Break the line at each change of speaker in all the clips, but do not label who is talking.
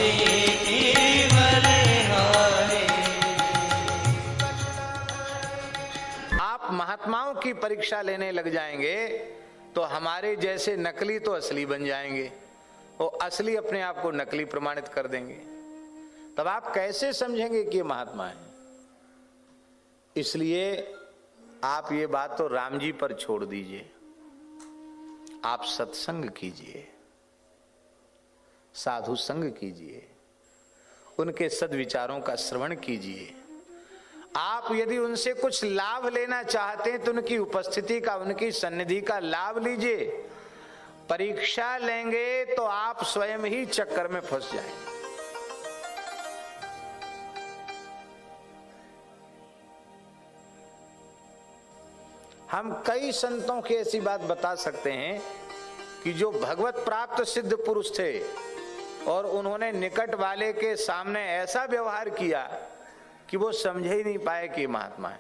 केवल हारे।
आप महात्माओं की परीक्षा लेने लग जाएंगे तो हमारे जैसे नकली तो असली बन जाएंगे, वो असली अपने आप को नकली प्रमाणित कर देंगे। तब आप कैसे समझेंगे कि ये महात्मा है? इसलिए आप ये बात तो राम जी पर छोड़ दीजिए, आप सत्संग कीजिए, साधु संग कीजिए, उनके सद्विचारों का श्रवण कीजिए। आप यदि उनसे कुछ लाभ लेना चाहते हैं तो उनकी उपस्थिति का, उनकी सन्निधि का लाभ लीजिए। परीक्षा लेंगे तो आप स्वयं ही चक्कर में फंस जाएंगे। हम कई संतों की ऐसी बात बता सकते हैं कि जो भगवत प्राप्त सिद्ध पुरुष थे और उन्होंने निकट वाले के सामने ऐसा व्यवहार किया कि वो समझ ही नहीं पाए कि महात्मा है,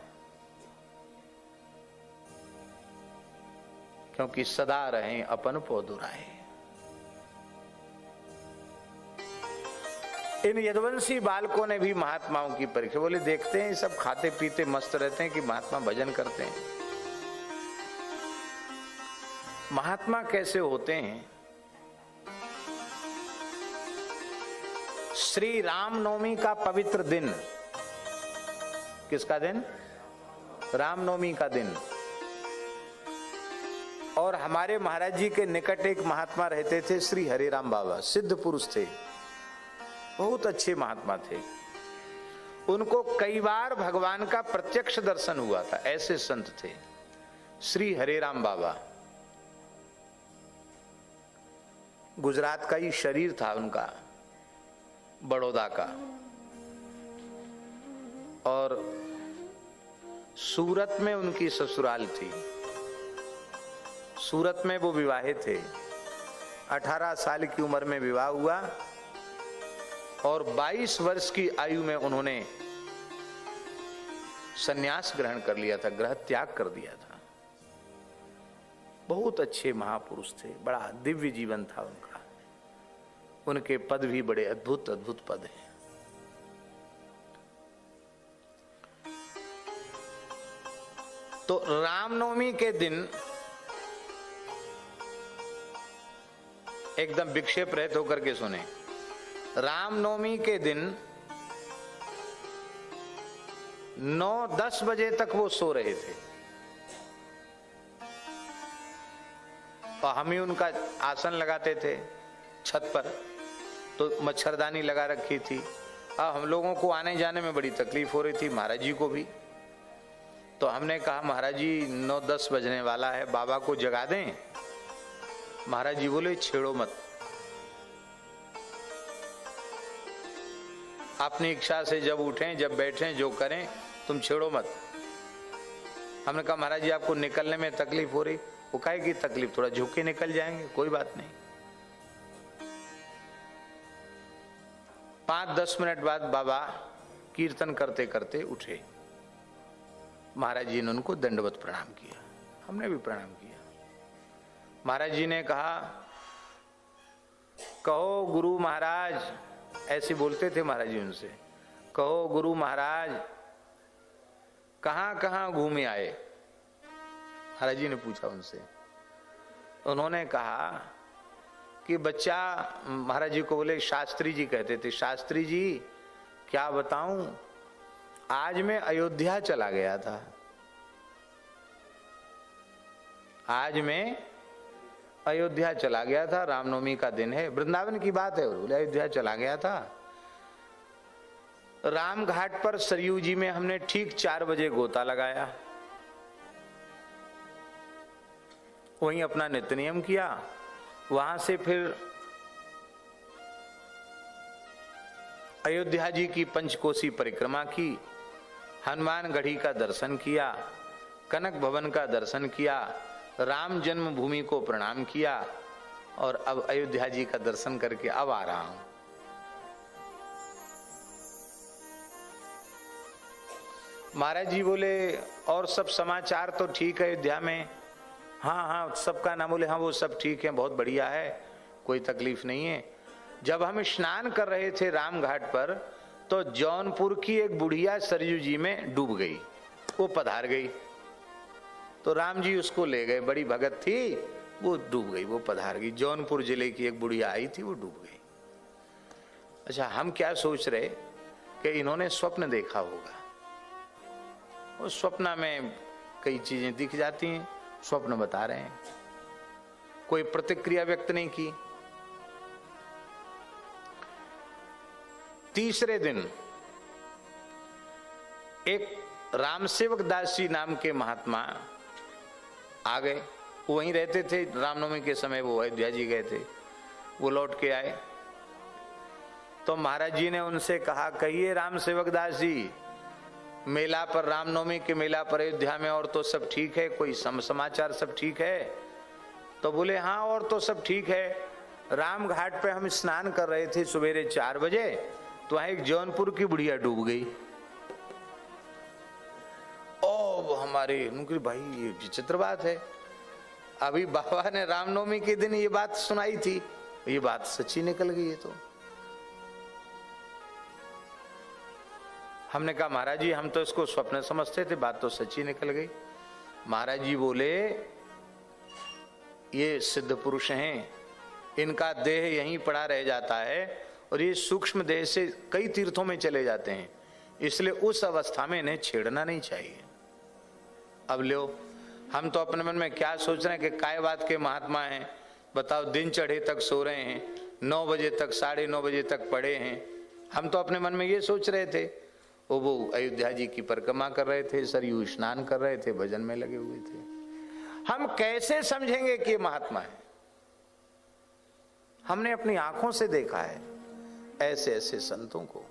क्योंकि सदा रहे अपन पौधुराए। इन यदुवंशी बालकों ने भी महात्माओं की परीक्षा, बोले देखते हैं सब खाते पीते मस्त रहते हैं कि महात्मा भजन करते हैं। महात्मा कैसे होते हैं? श्री रामनवमी का पवित्र दिन, किसका दिन? रामनवमी का दिन। और हमारे महाराज जी के निकट एक महात्मा रहते थे, श्री हरिराम बाबा, सिद्ध पुरुष थे, बहुत अच्छे महात्मा थे। उनको कई बार भगवान का प्रत्यक्ष दर्शन हुआ था, ऐसे संत थे श्री हरिराम बाबा। गुजरात का ही शरीर था उनका, बड़ौदा का, और सूरत में उनकी ससुराल थी। सूरत में वो विवाहित थे। 18 साल की उम्र में विवाह हुआ और 22 वर्ष की आयु में उन्होंने संन्यास ग्रहण कर लिया था, ग्रह त्याग कर दिया था। बहुत अच्छे महापुरुष थे, बड़ा दिव्य जीवन था उनका। उनके पद भी बड़े अद्भुत अद्भुत पद हैं। तो रामनवमी के दिन एकदम विक्षेप रहित होकर के सुने। रामनवमी के दिन 9-10 बजे तक वो सो रहे थे और हम ही उनका आसन लगाते थे छत पर, तो मच्छरदानी लगा रखी थी। अब हम लोगों को आने जाने में बड़ी तकलीफ हो रही थी, महाराज जी को भी। तो हमने कहा महाराज जी 9-10 बजने वाला है, बाबा को जगा दें। महाराज जी बोले छेड़ो मत, अपनी इच्छा से जब उठें जब बैठें जो करें, तुम छेड़ो मत। हमने कहा महाराज जी आपको निकलने में तकलीफ हो रही? वो काहे की तकलीफ, थोड़ा झुक के निकल जाएंगे, कोई बात नहीं। 5-10 मिनट बाद बाबा कीर्तन करते करते उठे। महाराज जी ने उनको दंडवत प्रणाम किया, हमने भी प्रणाम किया। महाराज जी ने कहा कहो गुरु महाराज, ऐसे बोलते थे महाराज जी उनसे, कहो गुरु महाराज कहां कहां घूमे आए? महाराज जी ने पूछा उनसे। उन्होंने कहा कि बच्चा, महाराज जी को बोले शास्त्री जी कहते थे, शास्त्री जी क्या बताऊं, आज मैं अयोध्या चला गया था। आज मैं अयोध्या चला गया था, रामनवमी का दिन है, वृंदावन की बात है। बोले अयोध्या चला गया था। राम घाट पर सरयू जी में हमने ठीक 4 बजे गोता लगाया, वहीं अपना नित्य नियम किया। वहां से फिर अयोध्या जी की पंचकोसी परिक्रमा की, हनुमानगढ़ी का दर्शन किया, कनक भवन का दर्शन किया, राम जन्मभूमि को प्रणाम किया और अब अयोध्या जी का दर्शन करके अब आ रहा हूं। महाराज जी बोले और सब समाचार तो ठीक है अयोध्या में? हाँ हाँ सबका नाम। बोले हाँ वो सब ठीक है, बहुत बढ़िया है, कोई तकलीफ नहीं है। जब हम स्नान कर रहे थे राम घाट पर, तो जौनपुर की एक बुढ़िया सरयू जी में डूब गई, वो पधार गई। तो राम जी उसको ले गए, बड़ी भगत थी, वो डूब गई, वो पधार गई। जौनपुर जिले की एक बुढ़िया आई थी, वो डूब गई। अच्छा, हम क्या सोच रहे कि इन्होंने स्वप्न देखा होगा। उस स्वप्न में कई चीजें दिख जाती हैं, स्वप्न बता रहे हैं, कोई प्रतिक्रिया व्यक्त नहीं की। तीसरे दिन एक रामसेवक दास जी नाम के महात्मा आ गए, वहीं रहते थे। रामनवमी के समय वो अयोध्या जी गए थे, वो लौट के आए। तो महाराज जी ने उनसे कहा, कहिए रामसेवक दास जी, मेला पर, रामनवमी के मेला पर अयोध्या में और तो सब ठीक है, कोई समाचार सब ठीक है? तो बोले हाँ, और तो सब ठीक है। राम घाट पे हम स्नान कर रहे थे सवेरे 4 बजे, तो वहां एक जौनपुर की बुढ़िया डूब गई। ओ हमारे उनके भाई, ये विचित्र बात है, अभी बाबा ने रामनवमी के दिन ये बात सुनाई थी, ये बात सच्ची निकल गई है। तो हमने कहा महाराज जी, हम तो इसको स्वप्न समझते थे, बात तो सच्ची निकल गई। महाराज जी बोले, ये सिद्ध पुरुष हैं, इनका देह यहीं पड़ा रह जाता है और ये सूक्ष्म देह से कई तीर्थों में चले जाते हैं, इसलिए उस अवस्था में इन्हें छेड़ना नहीं चाहिए। अब लो, हम तो अपने मन में क्या सोच रहे हैं कि काय बात के महात्मा हैं, बताओ, दिन चढ़े तक सो रहे हैं, 9 बजे तक, 9:30 बजे तक पड़े हैं। हम तो अपने मन में ये सोच रहे थे। वो अयोध्या जी की परिक्रमा कर रहे थे, सरयू स्नान कर रहे थे, भजन में लगे हुए थे। हम कैसे समझेंगे कि ये महात्मा है? हमने अपनी आंखों से देखा है ऐसे ऐसे संतों को।